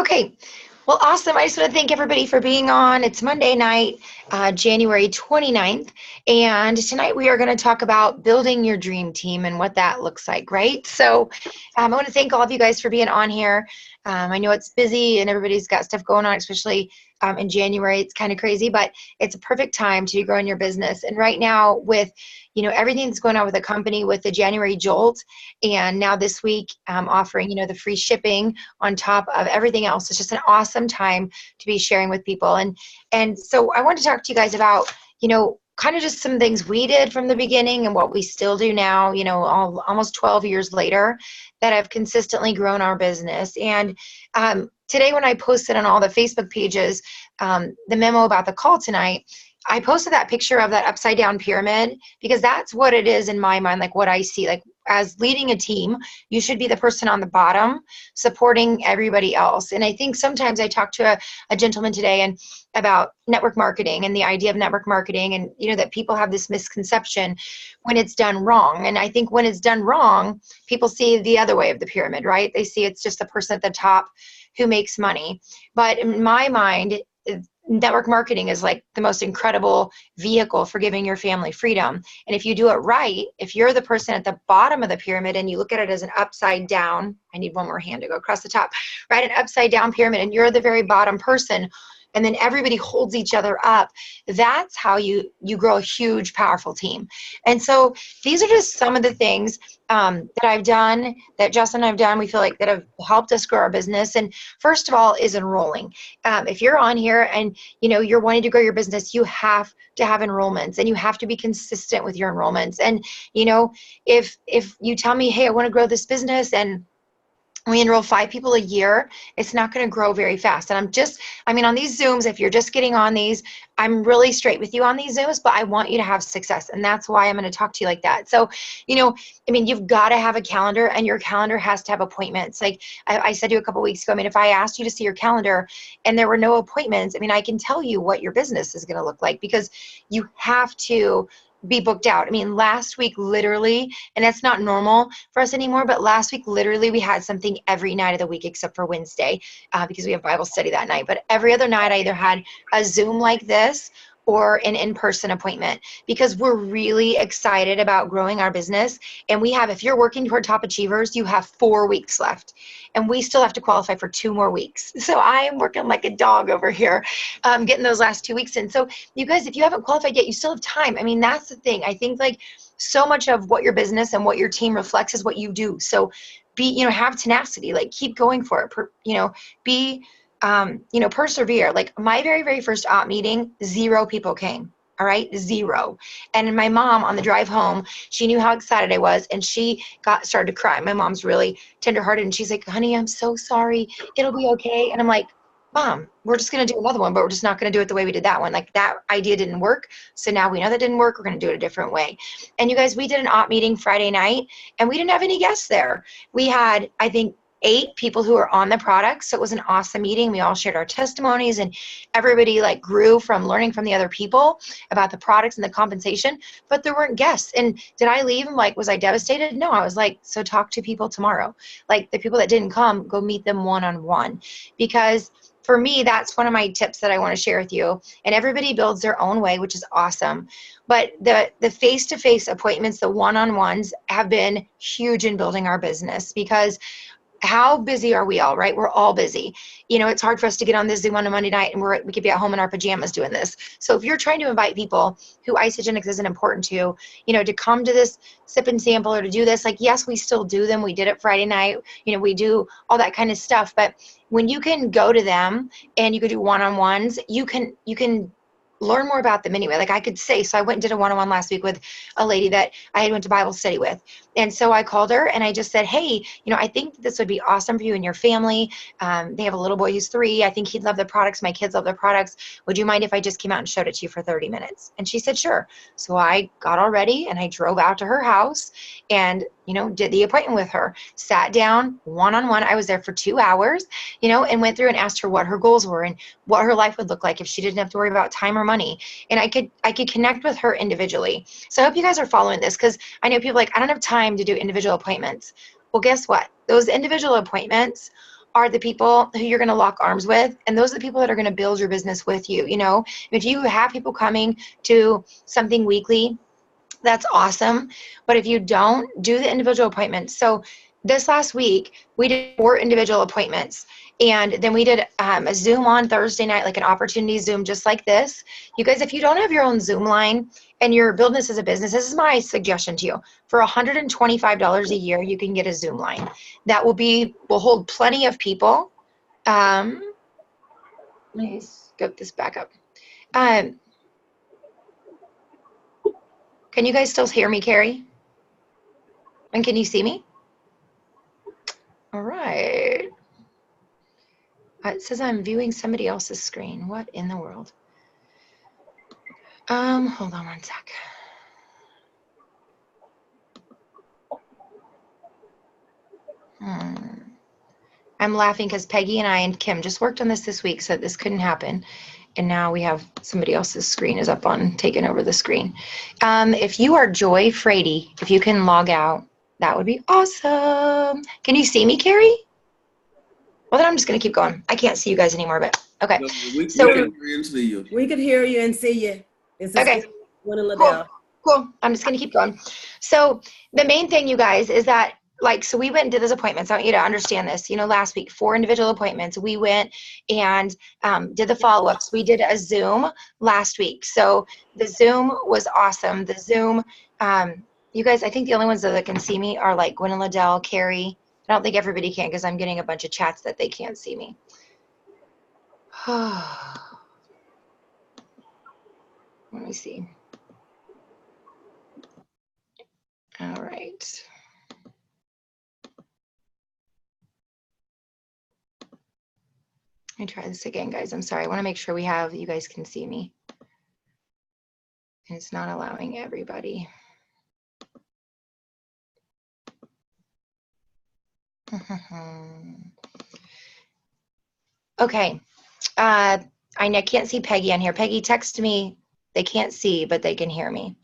Okay. Well, awesome. I just want to thank everybody for being on. It's Monday night, January 29th. And tonight we are going to talk about building your dream team and what that looks like, right? So I want to thank all of you guys for being on here. I know it's busy and everybody's got stuff going on, especially in January. It's kind of crazy, but it's a perfect time to be growing your business. And right now with, everything that's going on with the company with the January Jolt, and now this week offering, the free shipping on top of everything else. It's just an awesome time to be sharing with people. And so I want to talk to you guys about, kind of just some things we did from the beginning and what we still do now, almost 12 years later, that have consistently grown our business. And today when I posted on all the Facebook pages, the memo about the call tonight, I posted that picture of that upside down pyramid because that's what it is in my mind, like what I see. Like as leading a team, you should be the person on the bottom supporting everybody else. And I think sometimes I talked to a gentleman today and about network marketing and the idea of network marketing, and that people have this misconception when it's done wrong. And I think when it's done wrong, people see the other way of the pyramid, right? They see it's just the person at the top who makes money. But in my mind, network marketing is like the most incredible vehicle for giving your family freedom. And if you do it right, if you're the person at the bottom of the pyramid and you look at it as an upside down, I need one more hand to go across the top, right? An upside down pyramid, and you're the very bottom person, and then everybody holds each other up. That's how you grow a huge, powerful team. And so these are just some of the things that I've done, that Justin and I've done, we feel like that have helped us grow our business. And first of all is enrolling. If you're on here and you're wanting to grow your business, you have to have enrollments, and you have to be consistent with your enrollments. And if you tell me, hey, I want to grow this business, and we enroll 5 people a year, it's not going to grow very fast. And on these Zooms, if you're just getting on these, I'm really straight with you on these Zooms, but I want you to have success. And that's why I'm going to talk to you like that. So, you've got to have a calendar, and your calendar has to have appointments. Like I said to you a couple weeks ago, if I asked you to see your calendar and there were no appointments, I can tell you what your business is going to look like, because you have to be booked out. Last week, literally, and that's not normal for us anymore, but last week, literally, we had something every night of the week except for Wednesday because we have Bible study that night. But every other night, I either had a Zoom like this or an in-person appointment, because we're really excited about growing our business. And if you're working toward top achievers, you have 4 weeks left, and we still have to qualify for 2 more weeks. So I am working like a dog over here, getting those last 2 weeks in. So you guys, if you haven't qualified yet, you still have time. That's the thing. I think like so much of what your business and what your team reflects is what you do. So have tenacity, like keep going for it, persevere. Like my very, very first op meeting, 0 people came. All right, 0. And my mom on the drive home, she knew how excited I was, and she started to cry. My mom's really tenderhearted, and she's like, honey, I'm so sorry. It'll be okay. And I'm like, Mom, we're just going to do another one, but we're just not going to do it the way we did that one. Like that idea didn't work. So now we know that didn't work. We're going to do it a different way. And you guys, we did an op meeting Friday night, and we didn't have any guests there. We had, I think, 8 people who are on the product. So it was an awesome meeting. We all shared our testimonies, and everybody like grew from learning from the other people about the products and the compensation, but there weren't guests. And did I leave and was I devastated? No, I was like, so talk to people tomorrow. Like the people that didn't come, go meet them one-on-one, because for me, that's one of my tips that I want to share with you. And everybody builds their own way, which is awesome. But the face-to-face appointments, the one-on-ones, have been huge in building our business, because how busy are we all, right? We're all busy. It's hard for us to get on this Zoom on a Monday night and we could be at home in our pajamas doing this. So if you're trying to invite people who Isogenics isn't important to come to this sip and sample or to do this, like, yes, we still do them. We did it Friday night. We do all that kind of stuff. But when you can go to them and you could do one-on-ones, you can learn more about them anyway. Like I could say, so I went and did a one-on-one last week with a lady that I went to Bible study with. And so I called her and I just said, hey, I think this would be awesome for you and your family. They have a little boy who's 3. I think he'd love the products. My kids love the products. Would you mind if I just came out and showed it to you for 30 minutes? And she said, sure. So I got all ready and I drove out to her house and, did the appointment with her, sat down one-on-one. I was there for 2 hours, and went through and asked her what her goals were and what her life would look like if she didn't have to worry about time or money. And I could connect with her individually. So I hope you guys are following this, because I know people are like, I don't have time to do individual appointments. Well, guess what? Those individual appointments are the people who you're going to lock arms with, and those are the people that are going to build your business with you. You know, if you have people coming to something weekly, that's awesome. But if you don't, do the individual appointments. So this last week, we did 4 individual appointments. And then we did a Zoom on Thursday night, like an opportunity Zoom just like this. You guys, if you don't have your own Zoom line and you're building this as a business, this is my suggestion to you. For $125 a year, you can get a Zoom line. That will hold plenty of people. Let me scope this back up. Can you guys still hear me, Carrie? And can you see me? All right. It says I'm viewing somebody else's screen. What in the world? Hold on one sec. I'm laughing because Peggy and I and Kim just worked on this week, so this couldn't happen. And now we have somebody else's screen is up on taking over the screen. If you are Joy Frady, if you can log out, that would be awesome. Can you see me, Carrie? Well, then I'm just going to keep going. I can't see you guys anymore, but okay. No, we so can hear you and see you. We can hear you and see you. Okay. Cool. I'm just going to keep going. So the main thing, you guys, is that so we went and did those appointments. I want you to understand this. You know, last week, 4 individual appointments. We went and did the follow-ups. We did a Zoom last week. So the Zoom was awesome. The Zoom, you guys, I think the only ones that can see me are like Gwen and Liddell, Carrie. I don't think everybody can because I'm getting a bunch of chats that they can't see me. Let me see. All right. Let me try this again, guys. I'm sorry. I want to make sure you guys can see me. And it's not allowing everybody. Okay. I can't see Peggy on here. Peggy, text me. They can't see, but they can hear me.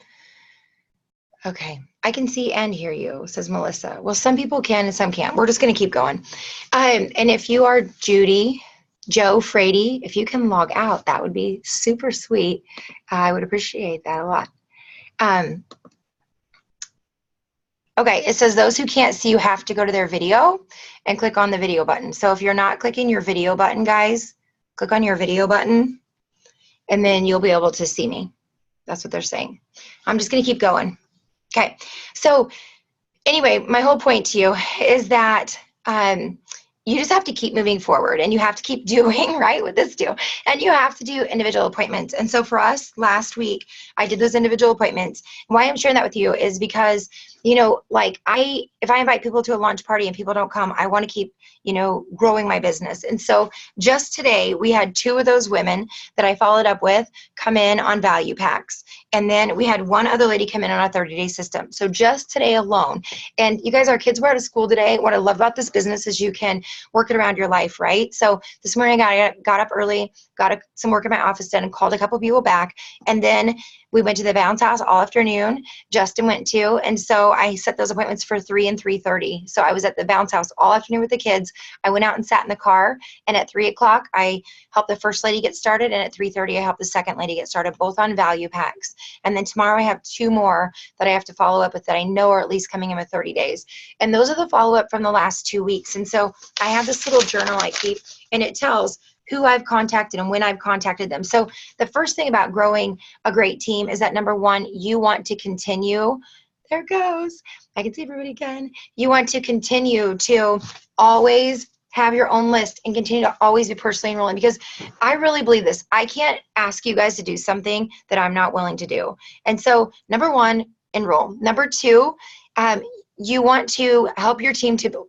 Okay. I can see and hear you, says Melissa. Well, some people can and some can't. We're just going to keep going. And if you are Joe Frady, if you can log out, that would be super sweet. I would appreciate that a lot. Okay, it says those who can't see you have to go to their video and click on the video button. So if you're not clicking your video button, guys, click on your video button and then you'll be able to see me. That's what they're saying. I'm just going to keep going. Okay, so anyway, my whole point to you is that you just have to keep moving forward and you have to keep doing right with this too. And you have to do individual appointments. And so for us last week, I did those individual appointments. Why I'm sharing that with you is because, you know, like if I invite people to a launch party and people don't come, I want to keep, you know, growing my business. And so just today we had 2 of those women that I followed up with come in on value packs. And then we had 1 other lady come in on a 30-day system. So just today alone, and you guys, our kids were out of school today. What I love about this business is you can work it around your life, right? So this morning I got up early, got some work in my office done, and called a couple people back. And then we went to the bounce house all afternoon. Justin went too. And so I set those appointments for 3 and 3:30. So I was at the bounce house all afternoon with the kids. I went out and sat in the car. And at 3 o'clock, I helped the first lady get started. And at 3:30, I helped the second lady get started, both on value packs. And then tomorrow I have 2 more that I have to follow up with that I know are at least coming in with 30 days. And those are the follow-up from the last 2 weeks. And so I have this little journal I keep, and it tells who I've contacted and when I've contacted them. So the first thing about growing a great team is that, number 1, you want to continue. There it goes. I can see everybody again. You want to continue to always have your own list and continue to always be personally enrolling, because I really believe this. I can't ask you guys to do something that I'm not willing to do. And so number 1, enroll. Number 2, you want to help your team to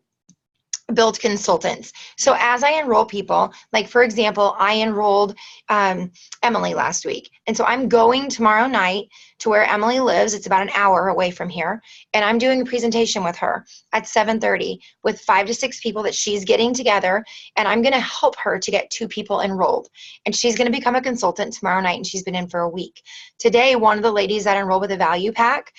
build consultants. So as I enroll people, like for example, I enrolled Emily last week. And so I'm going tomorrow night to where Emily lives. It's about an hour away from here. And I'm doing a presentation with her at 7:30 with 5 to 6 people that she's getting together. And I'm going to help her to get 2 people enrolled. And she's going to become a consultant tomorrow night. And she's been in for a week. Today, one of the ladies that enrolled with a value pack,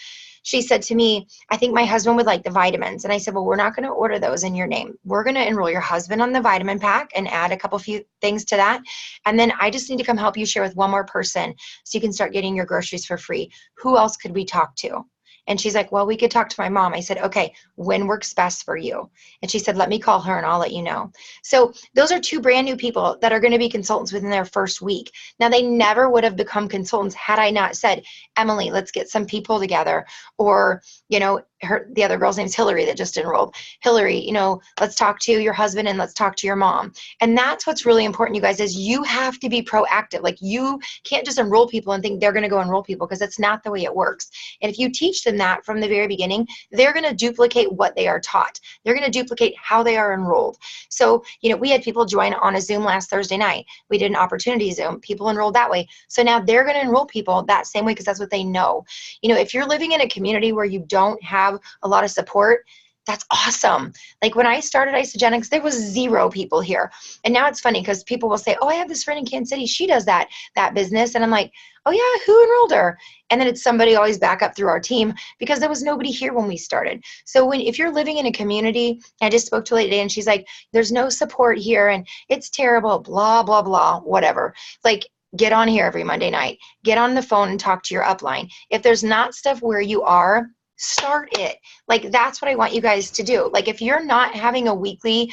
she said to me, I think my husband would like the vitamins. And I said, well, we're not going to order those in your name. We're going to enroll your husband on the vitamin pack and add a few things to that. And then I just need to come help you share with one more person so you can start getting your groceries for free. Who else could we talk to? And she's like, well, we could talk to my mom. I said, okay, when works best for you? And she said, let me call her and I'll let you know. So those are two brand new people that are going to be consultants within their first week. Now, they never would have become consultants had I not said, Emily, let's get some people together. Or, the other girl's name's Hilari that just enrolled. Hilari, let's talk to your husband and let's talk to your mom. And that's what's really important, you guys, is you have to be proactive. Like, you can't just enroll people and think they're going to go enroll people, because that's not the way it works. And if you teach them that from the very beginning, they're going to duplicate what they are taught. They're going to duplicate how they are enrolled. So, we had people join on a Zoom last Thursday night. We did an opportunity Zoom. People enrolled that way. So now they're going to enroll people that same way, because that's what they know. If you're living in a community where you don't have a lot of support, that's awesome. Like, when I started Isogenics, there was 0 people here. And now it's funny because people will say, oh, I have this friend in Kansas City. She does that business. And I'm like, oh yeah, who enrolled her? And then it's somebody always back up through our team, because there was nobody here when we started. So if you're living in a community, I just spoke to a lady today and she's like, there's no support here and it's terrible, blah, blah, blah, whatever. Like, get on here every Monday night. Get on the phone and talk to your upline. If there's not stuff where you are, start it. Like, that's what I want you guys to do. Like, if you're not having a weekly,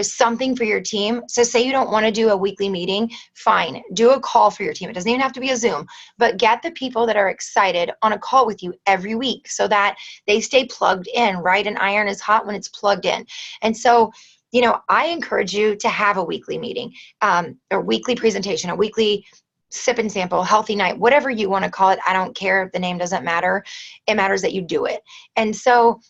something for your team, so say you don't want to do a weekly meeting, fine, do a call for your team. It doesn't even have to be a Zoom, but get the people that are excited on a call with you every week so that they stay plugged in, right? An iron is hot when it's plugged in. And so, I encourage you to have a weekly meeting, or weekly presentation, a weekly sip and sample, healthy night, whatever you want to call it. I don't care. The name doesn't matter. It matters that you do it. And so,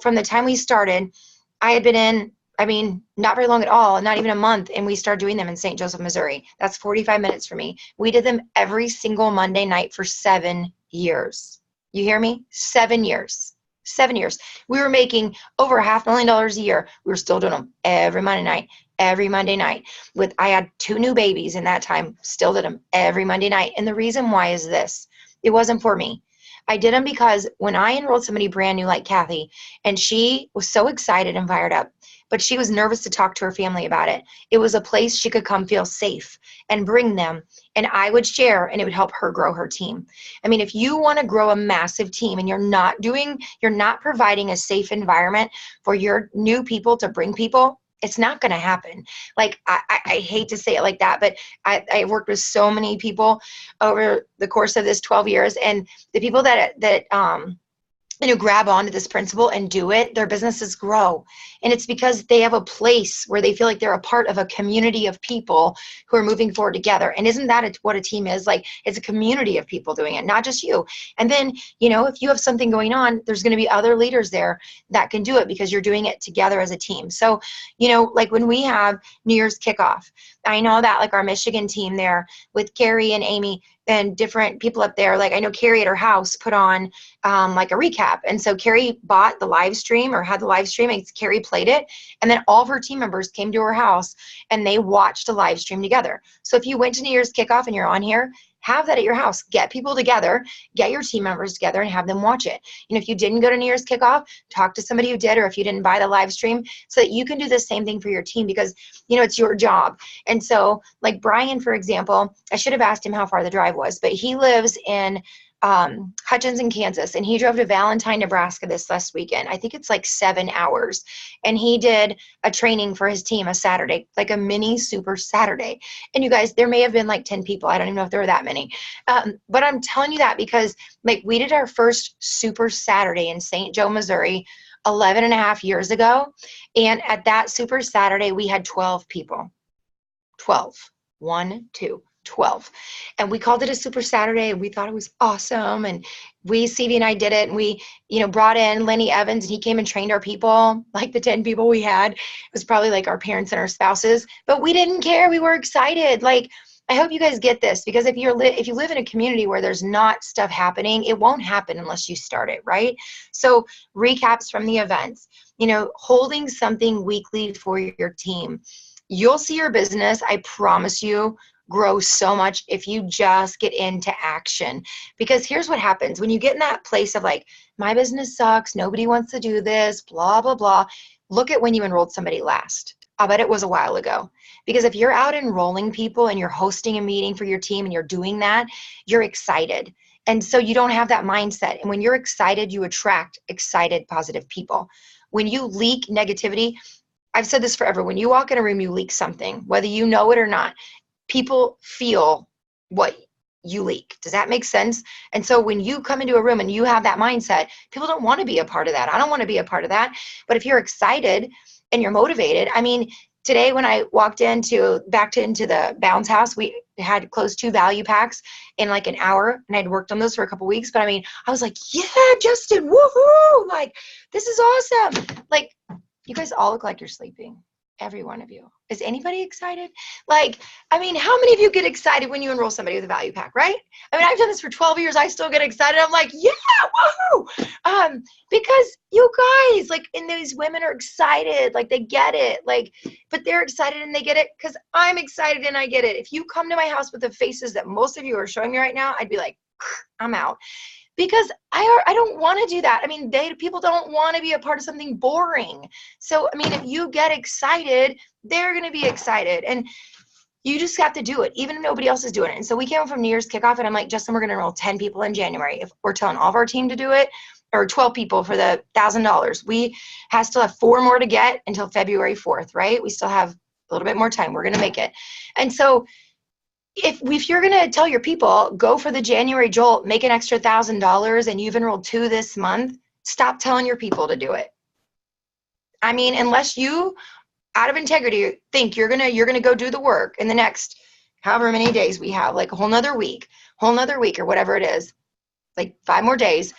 from the time we started, I had been in, not very long at all, not even a month, and we started doing them in St. Joseph, Missouri. That's 45 minutes for me. We did them every single Monday night for 7 years. You hear me? 7 years. 7 years. We were making over $500,000 a year. We were still doing them every Monday night. Every Monday night. I had 2 new babies in that time, still did them every Monday night. And the reason why is this: it wasn't for me. I did them because when I enrolled somebody brand new like Kathy, and she was so excited and fired up, but she was nervous to talk to her family about it. It was a place she could come feel safe and bring them, and I would share, and it would help her grow her team. If you want to grow a massive team and you're not providing a safe environment for your new people to bring people, it's not going to happen. Like, I hate to say it like that, but I worked with so many people over the course of this 12 years, and the people that grab onto this principle and do it, their businesses grow. And it's because they have a place where they feel like they're a part of a community of people who are moving forward together. And isn't that what a team is? Like, it's a community of people doing it, not just you. And then, if you have something going on, there's going to be other leaders there that can do it because you're doing it together as a team. So, like when we have New Year's kickoff, I know that like our Michigan team there with Carrie and Amy and different people up there, like I know Carrie at her house put on like a recap. And so Carrie bought the live stream or had the live stream, and Carrie played it. And then all of her team members came to her house and they watched a live stream together. So if you went to New Year's kickoff and you're on here, have that at your house. Get people together, get your team members together and have them watch it. If you didn't go to New Year's kickoff, talk to somebody who did, or if you didn't buy the live stream, so that you can do the same thing for your team, because, it's your job. And so like Brian, for example, I should have asked him how far the drive was, but he lives in Hutchinson, Kansas, and he drove to Valentine, Nebraska this last weekend. I think it's like 7 hours. And he did a training for his team, a Saturday, like a mini super Saturday. And you guys, there may have been like 10 people. I don't even know if there were that many. But I'm telling you that because like we did our first super Saturday in St. Joe, Missouri, 11 and a half years ago. And at that super Saturday, we had 12 people. 12. 1, 2. 12. And we called it a super Saturday, and we thought it was awesome. And CV and I did it, and we, brought in Lenny Evans, and he came and trained our people, like the 10 people we had. It was probably like our parents and our spouses, but we didn't care. We were excited. Like, I hope you guys get this, because if you live in a community where there's not stuff happening, it won't happen unless you start it, right? So recaps from the events, holding something weekly for your team. You'll see your business, I promise you, grow so much if you just get into action. Because here's what happens when you get in that place of like, my business sucks, nobody wants to do this, blah, blah, blah. Look at when you enrolled somebody last. I'll bet it was a while ago. Because if you're out enrolling people and you're hosting a meeting for your team and you're doing that, you're excited. And so you don't have that mindset. And when you're excited, you attract excited, positive people. When you leak negativity, I've said this forever, when you walk in a room, you leak something, whether you know it or not. People feel what you leak. Does that make sense? And so when you come into a room and you have that mindset, people don't want to be a part of that. I don't want to be a part of that. But if you're excited and you're motivated, I mean, today when I walked into the Bounds house, we had closed 2 value packs in like an hour, and I'd worked on those for a couple weeks. But I mean, I was like, yeah, Justin, woohoo! Like, this is awesome. Like, you guys all look like you're sleeping. Every one of you. Is anybody excited? Like, I mean, how many of you get excited when you enroll somebody with a value pack, right? I mean, I've done this for 12 years. I still get excited. I'm like, yeah, woohoo! Because you guys, like, and these women are excited. Like, they get it. Like, but they're excited and they get it because I'm excited and I get it. If you come to my house with the faces that most of you are showing me right now, I'd be like, I'm out. Because I don't want to do that. I mean, people don't want to be a part of something boring. So, I mean, if you get excited, they're going to be excited. And you just have to do it, even if nobody else is doing it. And so we came home from New Year's kickoff, and I'm like, Justin, we're going to enroll 10 people in January. If we're telling all of our team to do it, or 12 people for the $1,000, we still have 4 more to get until February 4th, right? We still have a little bit more time. We're going to make it. And so if you're going to tell your people, go for the January jolt, make an extra $1,000, and you've enrolled 2 this month, stop telling your people to do it. I mean, unless you, out of integrity, think you're gonna go do the work in the next however many days we have, like a whole nother week or whatever it is, like 5 more days,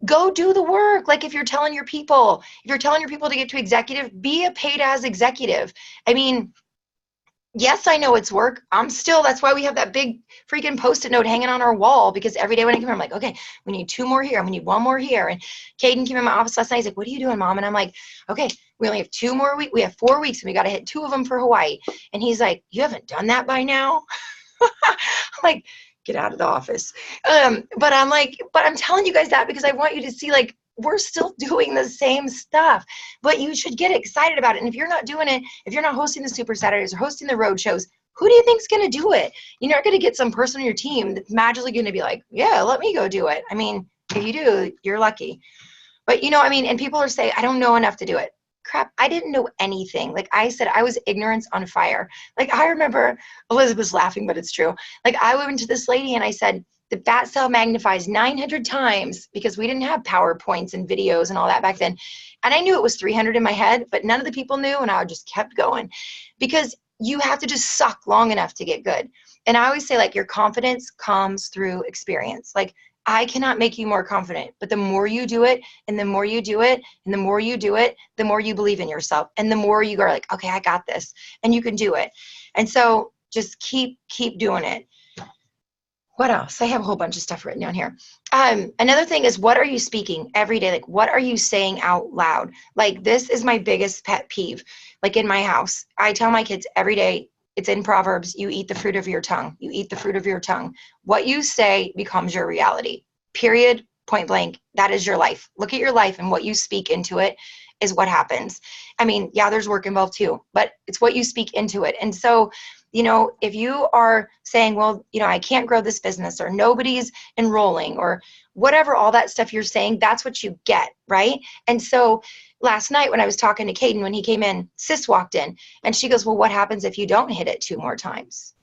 go do the work. Like if you're telling your people to get to executive, be a paid as executive. I mean, yes, I know it's work. That's why we have that big freaking Post-it note hanging on our wall, because every day when I come here, I'm like, okay, we need 2 more here. We need 1 more here. And Caden came in my office last night. He's like, what are you doing, Mom? And I'm like, okay, we only have 2 more weeks. We have 4 weeks and we got to hit 2 of them for Hawaii. And he's like, you haven't done that by now? I'm like, get out of the office. But I'm telling you guys that because I want you to see, like, we're still doing the same stuff, but you should get excited about it. And if you're not doing it, if you're not hosting the Super Saturdays or hosting the road shows, who do you think's going to do it? You're not going to get some person on your team that's magically going to be like, yeah, let me go do it. I mean, if you do, you're lucky. But I mean, and people are saying, I don't know enough to do it. Crap, I didn't know anything. Like I said, I was ignorance on fire. Like I remember Elizabeth's laughing, but it's true. Like I went to this lady and I said, the fat cell magnifies 900 times, because we didn't have PowerPoints and videos and all that back then. And I knew it was 300 in my head, but none of the people knew, and I just kept going, because you have to just suck long enough to get good. And I always say, like, your confidence comes through experience. Like, I cannot make you more confident, but the more you do it, and the more you do it, and the more you do it, the more you believe in yourself, and the more you go like, okay, I got this, and you can do it. And so just keep doing it. What else? I have a whole bunch of stuff written down here. Another thing is, what are you speaking every day? Like, what are you saying out loud? Like, this is my biggest pet peeve. Like in my house, I tell my kids every day, it's in Proverbs, you eat the fruit of your tongue. You eat the fruit of your tongue. What you say becomes your reality. Period. Point blank. That is your life. Look at your life, and what you speak into it is what happens. I mean, yeah, there's work involved too, but it's what you speak into it. And so, if you are saying, well, I can't grow this business, or nobody's enrolling, or whatever, all that stuff you're saying, that's what you get, right? And so last night when I was talking to Caden, when he came in, Sis walked in and she goes, well, what happens if you don't hit it 2 more times?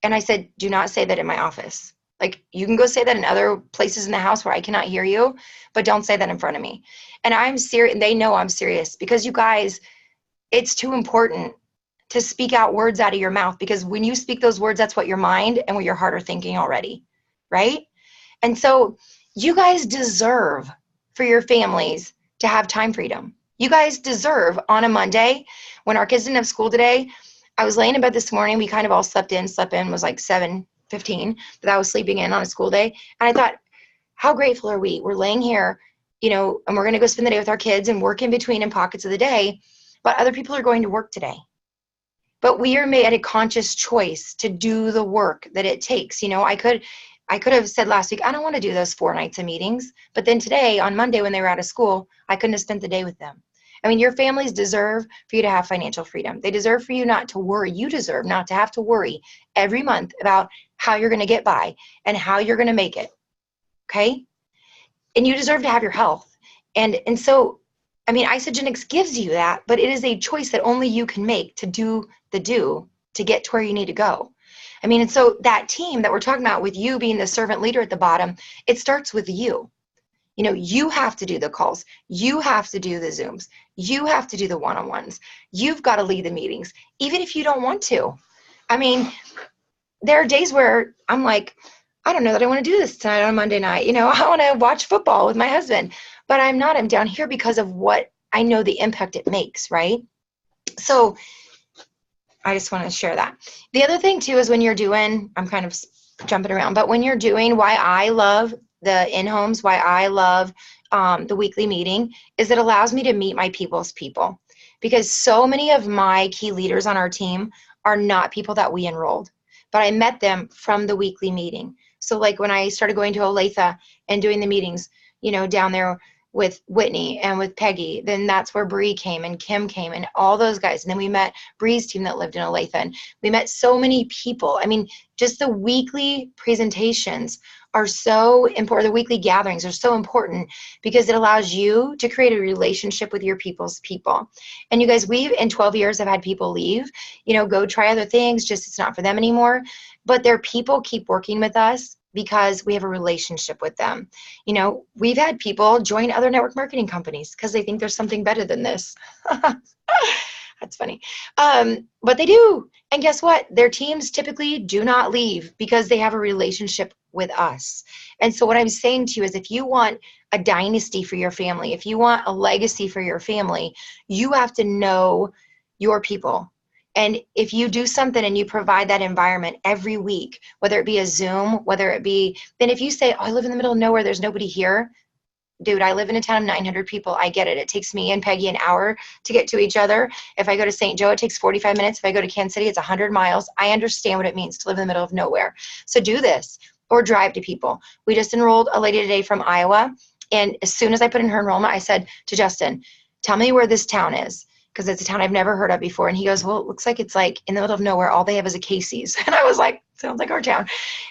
And I said, do not say that in my office. Like, you can go say that in other places in the house where I cannot hear you, but don't say that in front of me. And I'm serious, and they know I'm serious, because you guys, it's too important to speak out words out of your mouth, because when you speak those words, that's what your mind and what your heart are thinking already, right? And so you guys deserve for your families to have time freedom. You guys deserve on a Monday, when our kids didn't have school today. I was laying in bed this morning. We kind of all slept in, was like 7:15, but I was sleeping in on a school day. And I thought, how grateful are we? We're laying here, and we're going to go spend the day with our kids and work in between in pockets of the day, but other people are going to work today. but we are made a conscious choice to do the work that it takes. I could have said last week, I don't want to do those 4 nights of meetings. But then today, on Monday, when they were out of school, I couldn't have spent the day with them. I mean, your families deserve for you to have financial freedom. They deserve for you not to worry. You deserve not to have to worry every month about how you're going to get by and how you're going to make it. Okay? And you deserve to have your health. And so, I mean, Isagenix gives you that, but it is a choice that only you can make to do to get to where you need to go. I mean, and so that team that we're talking about, with you being the servant leader at the bottom, it starts with you. You have to do the calls. You have to do the Zooms. You have to do the one-on-ones. You've got to lead the meetings, even if you don't want to. I mean, there are days where I'm like, I don't know that I want to do this tonight on Monday night. I want to watch football with my husband, but I'm not. I'm down here because of what I know the impact it makes, right? So I just want to share that. The other thing too is when you're doing, I'm kind of jumping around, but when you're doing, why I love the in-homes, why I love the weekly meeting, is it allows me to meet my people's people, because so many of my key leaders on our team are not people that we enrolled, but I met them from the weekly meeting. So like when I started going to Olathe and doing the meetings, down there with Whitney and with Peggy, then that's where Bree came and Kim came and all those guys. And then we met Bree's team that lived in Olathe, and we met so many people. I mean, just the weekly presentations are so important. The weekly gatherings are so important because it allows you to create a relationship with your people's people. And you guys, we in 12 years have had people leave, go try other things, just it's not for them anymore. But their people keep working with us because we have a relationship with them. We've had people join other network marketing companies because they think there's something better than this. That's funny. But they do. And guess what? Their teams typically do not leave because they have a relationship with us. And so what I'm saying to you is, if you want a dynasty for your family, if you want a legacy for your family, you have to know your people. And if you do something and you provide that environment every week, whether it be a Zoom, whether it be, then if you say, oh, I live in the middle of nowhere, there's nobody here. Dude, I live in a town of 900 people. I get it. It takes me and Peggy an hour to get to each other. If I go to St. Joe, it takes 45 minutes. If I go to Kansas City, it's 100 miles. I understand what it means to live in the middle of nowhere. So do this, or drive to people. We just enrolled a lady today from Iowa. And as soon as I put in her enrollment, I said to Justin, tell me where this town is, because it's a town I've never heard of before. And he goes, well, it looks like it's like in the middle of nowhere. All they have is a Casey's. And I was like, sounds like our town.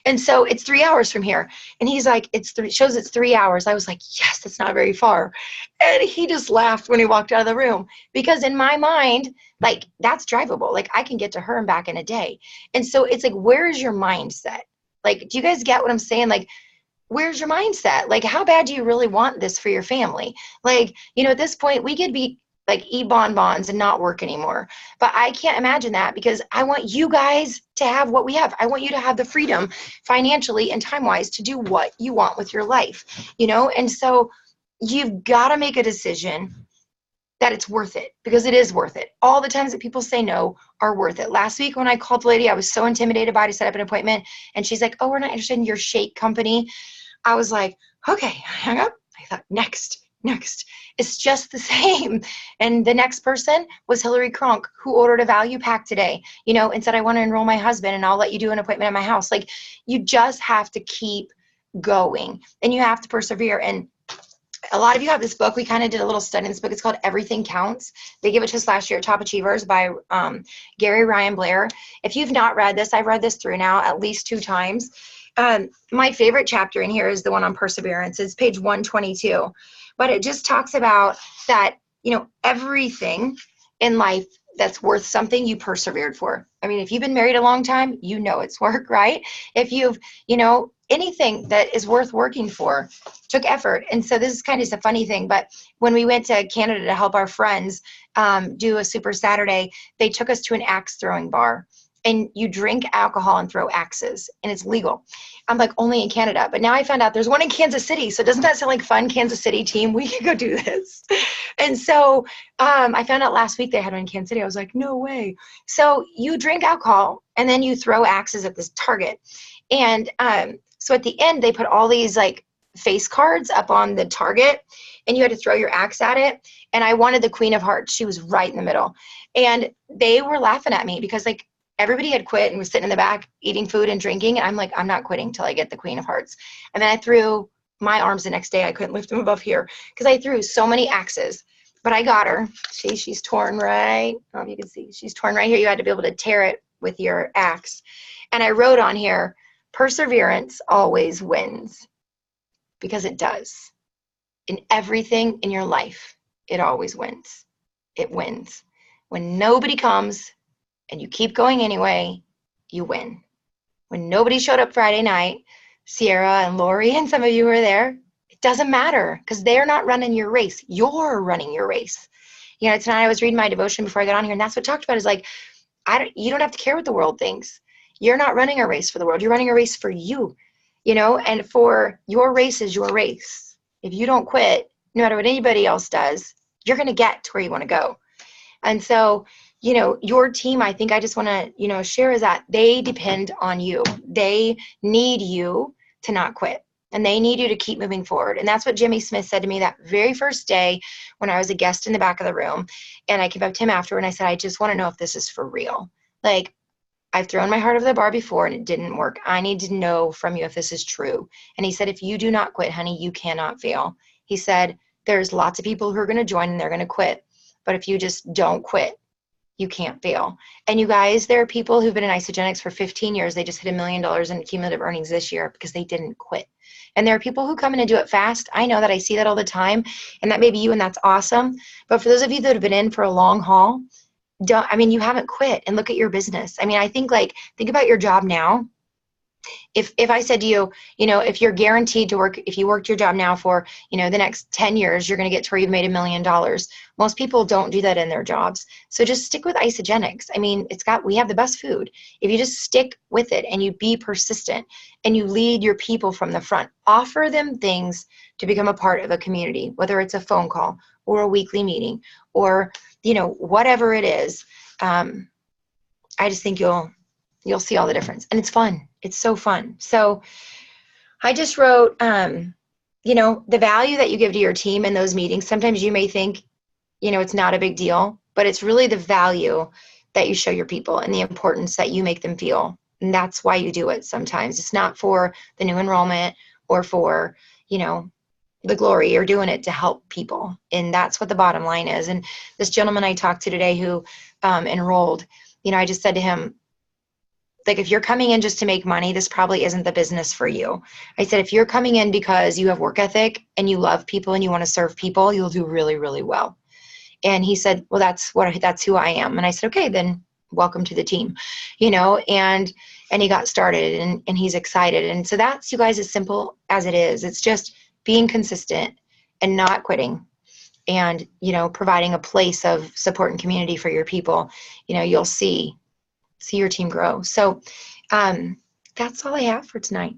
And so it's 3 hours from here. And he's like, shows it's 3 hours. I was like, yes, that's not very far. And he just laughed when he walked out of the room, because in my mind, like, that's drivable. Like, I can get to her and back in a day. And so it's like, where is your mindset? Like, do you guys get what I'm saying? Like, where's your mindset? Like, how bad do you really want this for your family? Like, at this point, we could be like bonbons and not work anymore. But I can't imagine that, because I want you guys to have what we have. I want you to have the freedom financially and time-wise to do what you want with your life, And so you've got to make a decision that it's worth it, because it is worth it. All the times that people say no are worth it. Last week when I called the lady I was so intimidated by to set up an appointment, and she's like, oh, we're not interested in your shake company. I was like, okay, I hung up. I thought, next. It's just the same. And the next person was Hilari Courtney, who ordered a value pack today, and said, I want to enroll my husband and I'll let you do an appointment at my house. Like, you just have to keep going and you have to persevere. And a lot of you have this book. We kind of did a little study in this book. It's called Everything Counts. They gave it to us last year at Top Achievers by Gary Ryan Blair. If you've not read this, I've read this through now at least 2 times. My favorite chapter in here is the one on perseverance. It's page 122. But it just talks about that, everything in life that's worth something you persevered for. I mean, if you've been married a long time, it's work, right? If you've, anything that is worth working for took effort. And so this is kind of a funny thing, but when we went to Canada to help our friends do a Super Saturday, they took us to an axe throwing bar. And you drink alcohol and throw axes, and it's legal. I'm like, only in Canada. But now I found out there's one in Kansas City. So doesn't that sound like fun, Kansas City team? We could go do this. And so I found out last week they had one in Kansas City. I was like, no way. So you drink alcohol, and then you throw axes at this target. And so at the end, they put all these like face cards up on the target, and you had to throw your axe at it. And I wanted the Queen of Hearts. She was right in the middle. And they were laughing at me because like everybody had quit and was sitting in the back eating food and drinking. And I'm like, I'm not quitting till I get the Queen of Hearts. And then I threw my arms the next day. I couldn't lift them above here because I threw so many axes. But I got her. She's torn right. I don't know if you can see. She's torn right here. You had to be able to tear it with your axe. And I wrote on here, perseverance always wins, because it does. In everything in your life, it always wins. It wins. When nobody comes and you keep going anyway, you win. When nobody showed up Friday night, Sierra and Lori and some of you were there, it doesn't matter because they're not running your race. You're running your race. You know, tonight I was reading my devotion before I got on here, and that's what I talked about is like, you don't have to care what the world thinks. You're not running a race for the world. You're running a race for you, you know, and for your race is your race. If you don't quit, no matter what anybody else does, you're going to get to where you want to go. And so, you know, your team, I think I just want to, you know, share is that they depend on you. They need you to not quit. And they need you to keep moving forward. And that's what Jimmy Smith said to me that very first day when I was a guest in the back of the room. And I came up to him after and I said, I just want to know if this is for real. Like, I've thrown my heart over the bar before and it didn't work. I need to know from you if this is true. And he said, if you do not quit, honey, you cannot fail. He said, there's lots of people who are going to join and they're going to quit. But if you just don't quit, you can't fail. And you guys, there are people who've been in Isogenics for 15 years. They just hit $1 million in cumulative earnings this year because they didn't quit. And there are people who come in and do it fast. I know that. I see that all the time. And that may be you, and that's awesome. But for those of you that have been in for a long haul, you haven't quit. And look at your business. I mean, I think think about your job now. If I said to you, you know, if you're guaranteed to work, if you worked your job now for, you know, the next 10 years, you're going to get to where you've made $1 million. Most people don't do that in their jobs. So just stick with Isogenics. I mean, we have the best food. If you just stick with it and you be persistent and you lead your people from the front, offer them things to become a part of a community, whether it's a phone call or a weekly meeting or, you know, whatever it is. I just think you'll see all the difference. And it's fun. It's so fun. So I just wrote, you know, the value that you give to your team in those meetings. Sometimes you may think, you know, it's not a big deal, but it's really the value that you show your people and the importance that you make them feel. And that's why you do it sometimes. It's not for the new enrollment or for, you know, the glory. You're doing it to help people. And that's what the bottom line is. And this gentleman I talked to today who enrolled, you know, I just said to him, like, if you're coming in just to make money, this probably isn't the business for you. I said, if you're coming in because you have work ethic and you love people and you want to serve people, you'll do really, really well. And he said, well, that's who I am. And I said, okay, then welcome to the team, you know, and he got started and he's excited. And so that's, you guys, as simple as it is. It's just being consistent and not quitting and, you know, providing a place of support and community for your people. You know, you'll see your team grow. So that's all I have for tonight.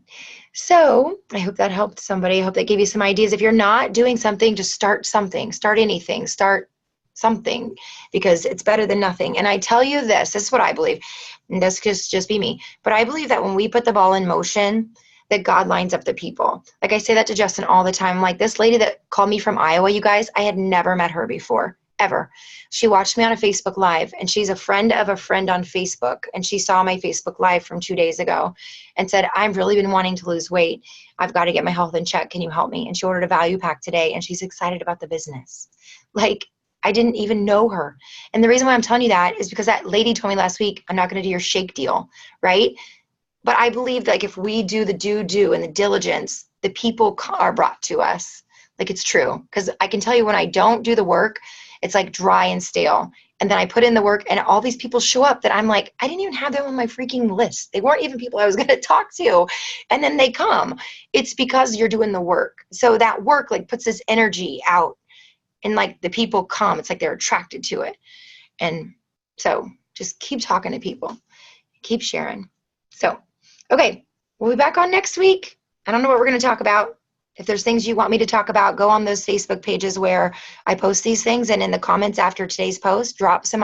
So I hope that helped somebody. I hope that gave you some ideas. If you're not doing something, just start something, start anything, start something, because it's better than nothing. And I tell you this is what I believe, and this could just be me, but I believe that when we put the ball in motion, that God lines up the people. Like I say that to Justin all the time. Like this lady that called me from Iowa, you guys, I had never met her before. Ever. She watched me on a Facebook Live, and she's a friend of a friend on Facebook, and she saw my Facebook Live from 2 days ago and said, I've really been wanting to lose weight. I've got to get my health in check. Can you help me? And she ordered a value pack today, and she's excited about the business. Like, I didn't even know her. And the reason why I'm telling you that is because that lady told me last week, I'm not going to do your shake deal, right? But I believe like if we do the do and the diligence, the people are brought to us. Like it's true. Because I can tell you when I don't do the work, it's like dry and stale. And then I put in the work and all these people show up that I'm like, I didn't even have them on my freaking list. They weren't even people I was going to talk to. And then they come. It's because you're doing the work. So that work like puts this energy out and like the people come. It's like they're attracted to it. And so just keep talking to people. Keep sharing. So, okay, we'll be back on next week. I don't know what we're going to talk about. If there's things you want me to talk about, go on those Facebook pages where I post these things, and in the comments after today's post, drop some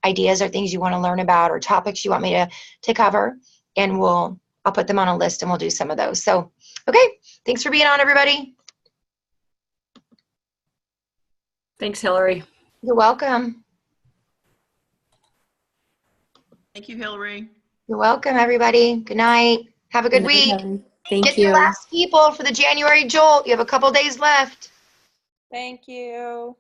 ideas or things you want to learn about or topics you want me to cover, and I'll put them on a list and we'll do some of those. So Okay, thanks for being on, everybody. Thanks, Hilary. You're welcome. Thank you, Hilary. You're welcome, everybody. Good night. Have a good Good night, week. Hilary. Thank Get you. your last people for the January Jolt. You have a couple days left. Thank you.